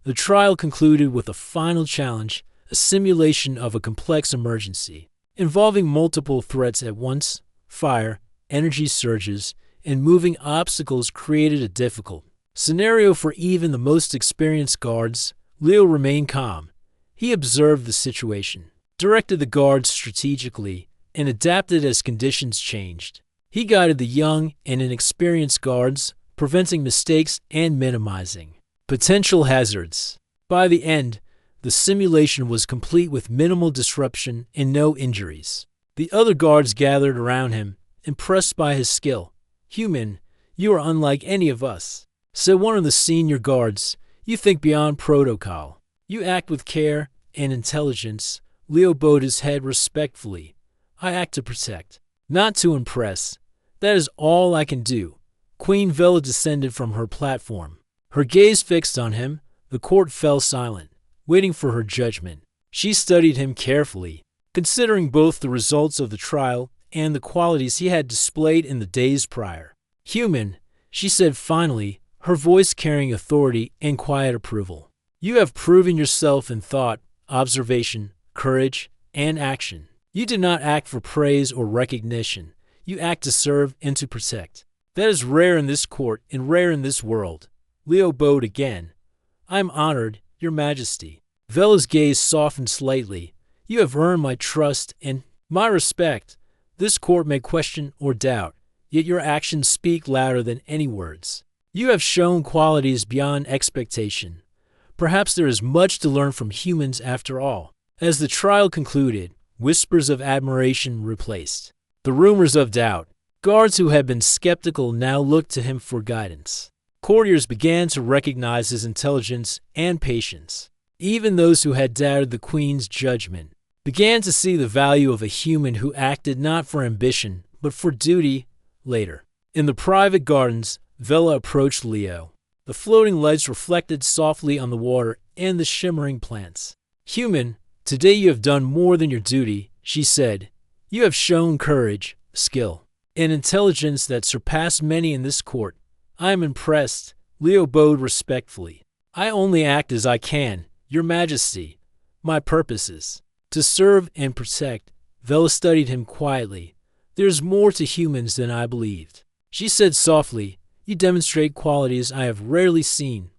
The trial concluded with a final challenge, a simulation of a complex emergency, involving multiple threats at once. Fire, energy surges, and moving obstacles created a difficult scenario for even the most experienced guards. Leo remained calm. He observed the situation, directed the guards strategically, and adapted as conditions changed. He guided the young and inexperienced guards, preventing mistakes and minimizing potential hazards. By the end, the simulation was complete with minimal disruption and no injuries. The other guards gathered around him, impressed by his skill. "Human, you are unlike any of us," said one of the senior guards. "You think beyond protocol. You act with care and intelligence." Leo bowed his head respectfully. "I act to protect, not to impress. That is all I can do." Queen Vela descended from her platform, her gaze fixed on him. The court fell silent. waiting for her judgment. She studied him carefully, considering both the results of the trial and the qualities he had displayed in the days prior. "Human," she said finally, her voice carrying authority and quiet approval. "You have proven yourself in thought, observation, courage, and action. You did not act for praise or recognition. You act to serve and to protect. That is rare in this court and rare in this world." Leo bowed again. "I am honored, Your Majesty." Vela's gaze softened slightly. "You have earned my trust and my respect. This court may question or doubt, yet your actions speak louder than any words. You have shown qualities beyond expectation. Perhaps there is much to learn from humans after all." As the trial concluded, whispers of admiration replaced the rumors of doubt. Guards who had been skeptical now looked to him for guidance. Courtiers began to recognize his intelligence and patience. Even those who had doubted the queen's judgment began to see the value of a human who acted not for ambition, but for duty. Later, in the private gardens, Vela approached Leo. The floating lights reflected softly on the water and the shimmering plants. "Human, today you have done more than your duty," she said. "You have shown courage, skill, and intelligence that surpassed many in this court. I am impressed." Leo bowed respectfully. "I only act as I can, Your Majesty. My purpose is to serve and protect." Vela studied him quietly. "There is more to humans than I believed." She said softly, "You demonstrate qualities I have rarely seen: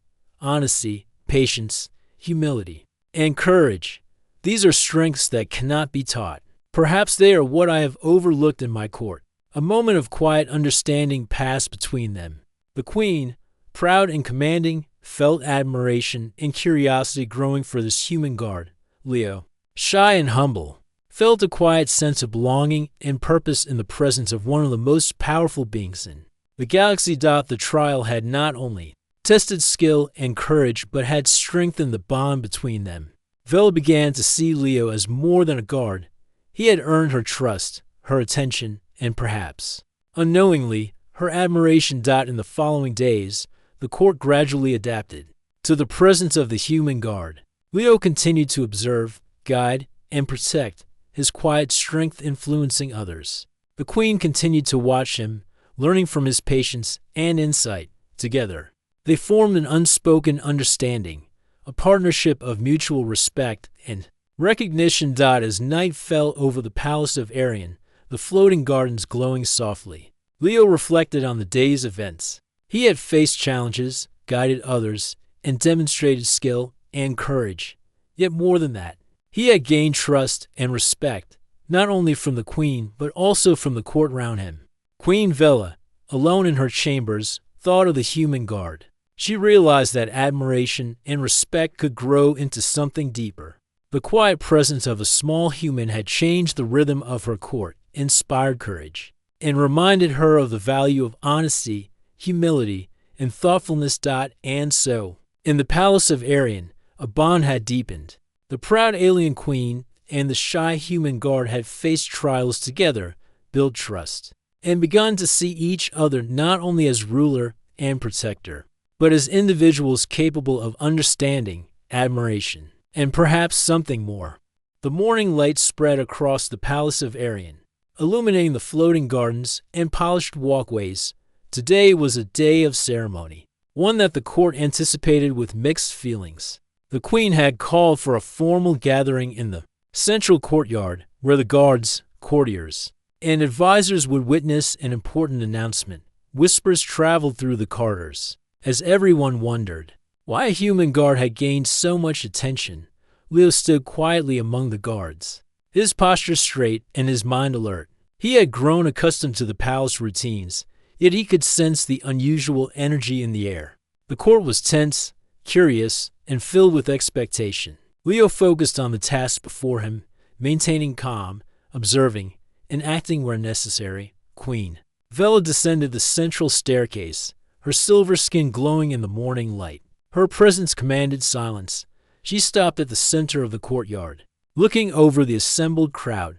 honesty, patience, humility, and courage. These are strengths that cannot be taught. Perhaps they are what I have overlooked in my court." A moment of quiet understanding passed between them. The queen, proud and commanding, felt admiration and curiosity growing for this human guard. Leo, shy and humble, felt a quiet sense of belonging and purpose in the presence of one of the most powerful beings in the galaxy. The trial had not only tested skill and courage, but had strengthened the bond between them. Vela began to see Leo as more than a guard. He had earned her trust, her attention, and perhaps, unknowingly, her admiration. In the following days, the court gradually adapted to the presence of the human guard. Leo continued to observe, guide, and protect, his quiet strength influencing others. The queen continued to watch him, learning from his patience and insight. Together, they formed an unspoken understanding, a partnership of mutual respect and recognition. As night fell over the palace of Arian, the floating gardens glowing softly, Leo reflected on the day's events. He had faced challenges, guided others, and demonstrated skill and courage. Yet more than that, he had gained trust and respect, not only from the queen, but also from the court around him. Queen Vela, alone in her chambers, thought of the human guard. She realized that admiration and respect could grow into something deeper. The quiet presence of a small human had changed the rhythm of her court, inspired courage, and reminded her of the value of honesty, humility, and thoughtfulness. And so, in the palace of Arian, a bond had deepened. The proud alien queen and the shy human guard had faced trials together, built trust, and begun to see each other not only as ruler and protector, but as individuals capable of understanding, admiration, and perhaps something more. The morning light spread across the palace of Arian, illuminating the floating gardens and polished walkways. Today was a day of ceremony, one that the court anticipated with mixed feelings. The queen had called for a formal gathering in the central courtyard, where the guards, courtiers, and advisors would witness an important announcement. Whispers traveled through the corridors, as everyone wondered why a human guard had gained so much attention. Leo stood quietly among the guards, his posture straight and his mind alert. He had grown accustomed to the palace routines, yet he could sense the unusual energy in the air. The court was tense, curious, and filled with expectation. Leo focused on the task before him, maintaining calm, observing, and acting where necessary. Queen Vela descended the central staircase, her silver skin glowing in the morning light. Her presence commanded silence. She stopped at the center of the courtyard, looking over the assembled crowd.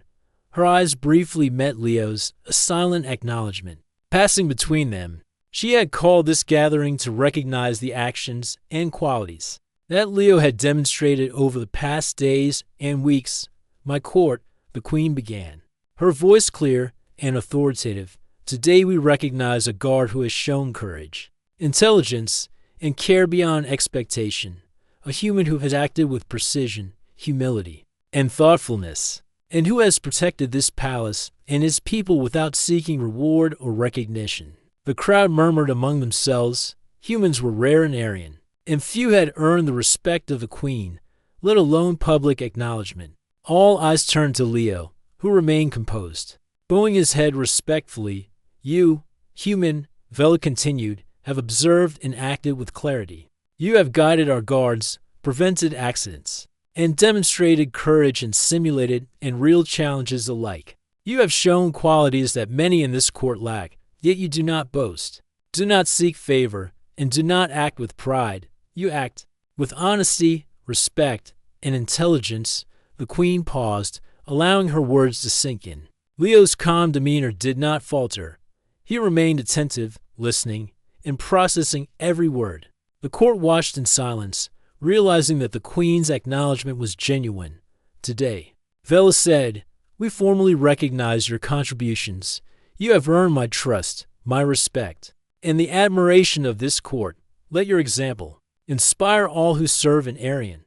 Her eyes briefly met Leo's, a silent acknowledgement. Passing between them, she had called this gathering to recognize the actions and qualities that Leo had demonstrated over the past days and weeks. My court, the queen began, her voice clear and authoritative. Today we recognize a guard who has shown courage, intelligence, and care beyond expectation, a human who has acted with precision, humility, and thoughtfulness, and who has protected this palace and its people without seeking reward or recognition. The crowd murmured among themselves. Humans were rare in Aryan, and few had earned the respect of the queen, let alone public acknowledgement. All eyes turned to Leo, who remained composed. Bowing his head respectfully, "You, human," Vela continued, "have observed and acted with clarity. You have guided our guards, prevented accidents, and demonstrated courage in simulated and real challenges alike. You have shown qualities that many in this court lack, yet you do not boast, do not seek favor, and do not act with pride. You act with honesty, respect, and intelligence." The queen paused, allowing her words to sink in. Leo's calm demeanor did not falter. He remained attentive, listening, and processing every word. The court watched in silence, realizing that the queen's acknowledgement was genuine. "Today," Vela said, "we formally recognize your contributions. You have earned my trust, my respect, and the admiration of this court. Let your example inspire all who serve in Aryan."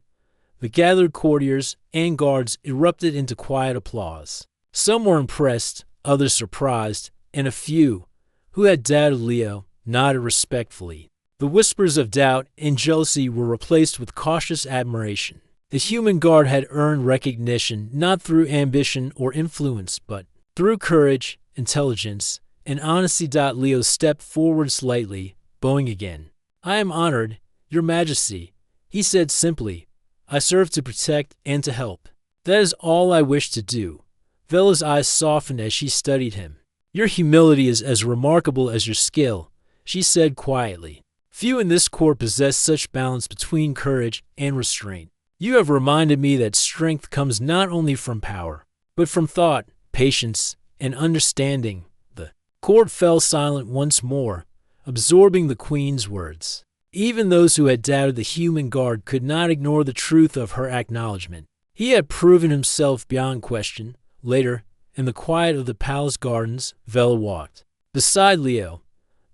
The gathered courtiers and guards erupted into quiet applause. Some were impressed, others surprised, and a few, who had doubted Leo, nodded respectfully. The whispers of doubt and jealousy were replaced with cautious admiration. The human guard had earned recognition not through ambition or influence, but through courage, intelligence, and honesty. Leo stepped forward slightly, bowing again. "I am honored, Your Majesty," he said simply. "I serve to protect and to help. That is all I wish to do." Vela's eyes softened as she studied him. "Your humility is as remarkable as your skill," she said quietly. "Few in this court possess such balance between courage and restraint. You have reminded me that strength comes not only from power, but from thought, patience, and understanding." The court fell silent once more, absorbing the queen's words. Even those who had doubted the human guard could not ignore the truth of her acknowledgement. He had proven himself beyond question. Later, in the quiet of the palace gardens, Vela walked beside Leo.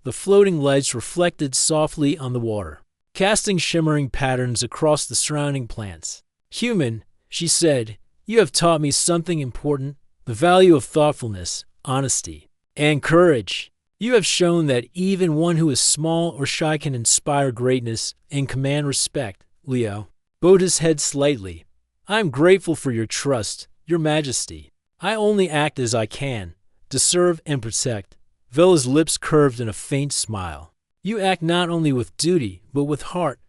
The floating lights reflected softly on the water, casting shimmering patterns across the surrounding plants. "Human," she said, "you have taught me something important, the value of thoughtfulness, honesty, and courage. You have shown that even one who is small or shy can inspire greatness and command respect." Leo bowed his head slightly. "I am grateful for your trust, Your Majesty. I only act as I can, to serve and protect." Vela's lips curved in a faint smile. "You act not only with duty, but with heart.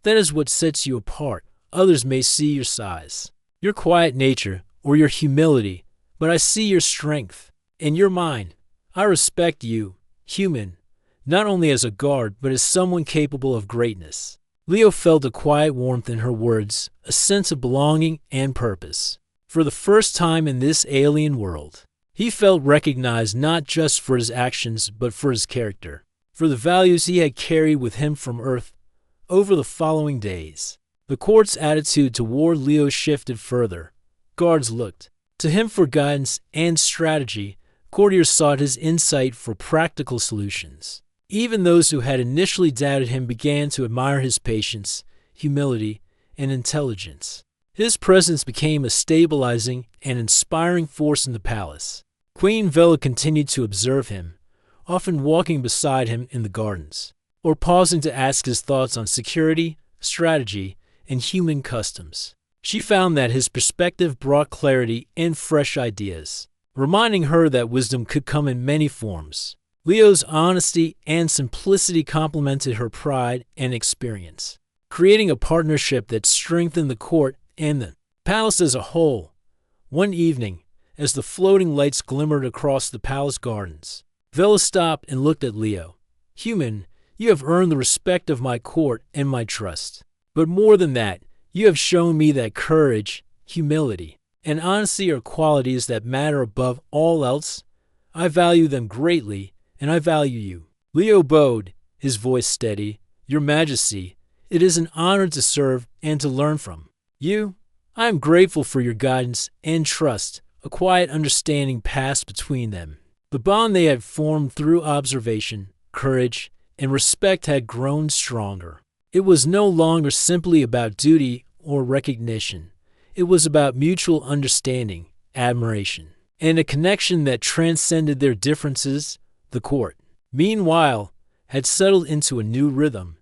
That is what sets you apart. Others may see your size, your quiet nature, or your humility, but I see your strength and your mind. I respect you, human, not only as a guard, but as someone capable of greatness." Leo felt a quiet warmth in her words, a sense of belonging and purpose. For the first time in this alien world, he felt recognized not just for his actions, but for his character, for the values he had carried with him from Earth. Over the following days, the court's attitude toward Leo shifted further. Guards looked to him for guidance and strategy. Courtiers sought his insight for practical solutions. Even those who had initially doubted him began to admire his patience, humility, and intelligence. His presence became a stabilizing and inspiring force in the palace. Queen Vela continued to observe him, often walking beside him in the gardens, or pausing to ask his thoughts on security, strategy, and human customs. She found that his perspective brought clarity and fresh ideas, reminding her that wisdom could come in many forms. Leo's honesty and simplicity complemented her pride and experience, creating a partnership that strengthened the court and the palace as a whole. One evening, as the floating lights glimmered across the palace gardens, Vela stopped and looked at Leo. "Human, you have earned the respect of my court and my trust. But more than that, you have shown me that courage, humility, and honesty are qualities that matter above all else. I value them greatly, and I value you." Leo bowed, his voice steady. "Your Majesty, It is an honor to serve and to learn from you. I am grateful for your guidance and trust. A quiet understanding passed between them. The bond they had formed through observation, courage, and respect had grown stronger. It was no longer simply about duty or recognition. It was about mutual understanding, admiration, and a connection that transcended their differences. The court, meanwhile, had settled into a new rhythm.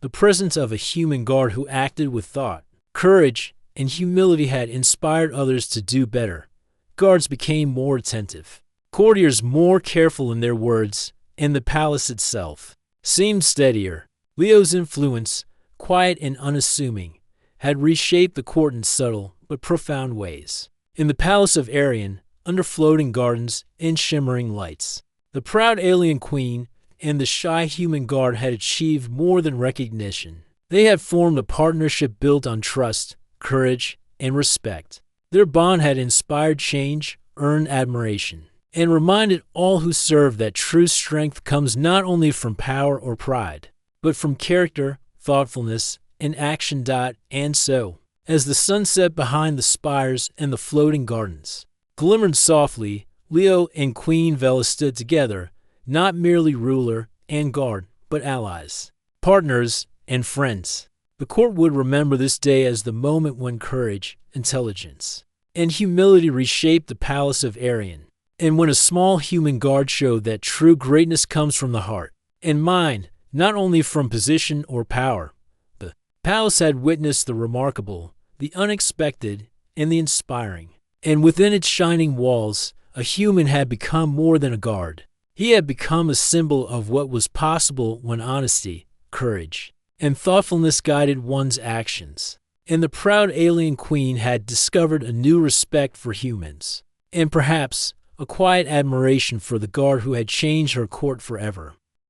The presence of a human guard who acted with thought, courage, and humility had inspired others to do better. Guards became more attentive, courtiers more careful in their words, and the palace itself seemed steadier. Leo's influence, quiet and unassuming, had reshaped the court in subtle but profound ways. In the palace of Arian, under floating gardens and shimmering lights, the proud alien queen and the shy human guard had achieved more than recognition. They had formed a partnership built on trust, courage, and respect. Their bond had inspired change, earned admiration, and reminded all who serve that true strength comes not only from power or pride, but from character, thoughtfulness, and action. And so, as the sunset behind the spires and the floating gardens glimmered softly, Leo and Queen Vela stood together, not merely ruler and guard, but allies, partners, and friends. The court would remember this day as the moment when courage, intelligence, and humility reshaped the palace of Arian, and when a small human guard showed that true greatness comes from the heart and mind, not only from position or power. The palace had witnessed the remarkable, the unexpected, and the inspiring, and within its shining walls, a human had become more than a guard. He had become a symbol of what was possible when honesty, courage, and thoughtfulness guided one's actions. And the proud alien queen had discovered a new respect for humans, and perhaps a quiet admiration for the guard who had changed her court forever.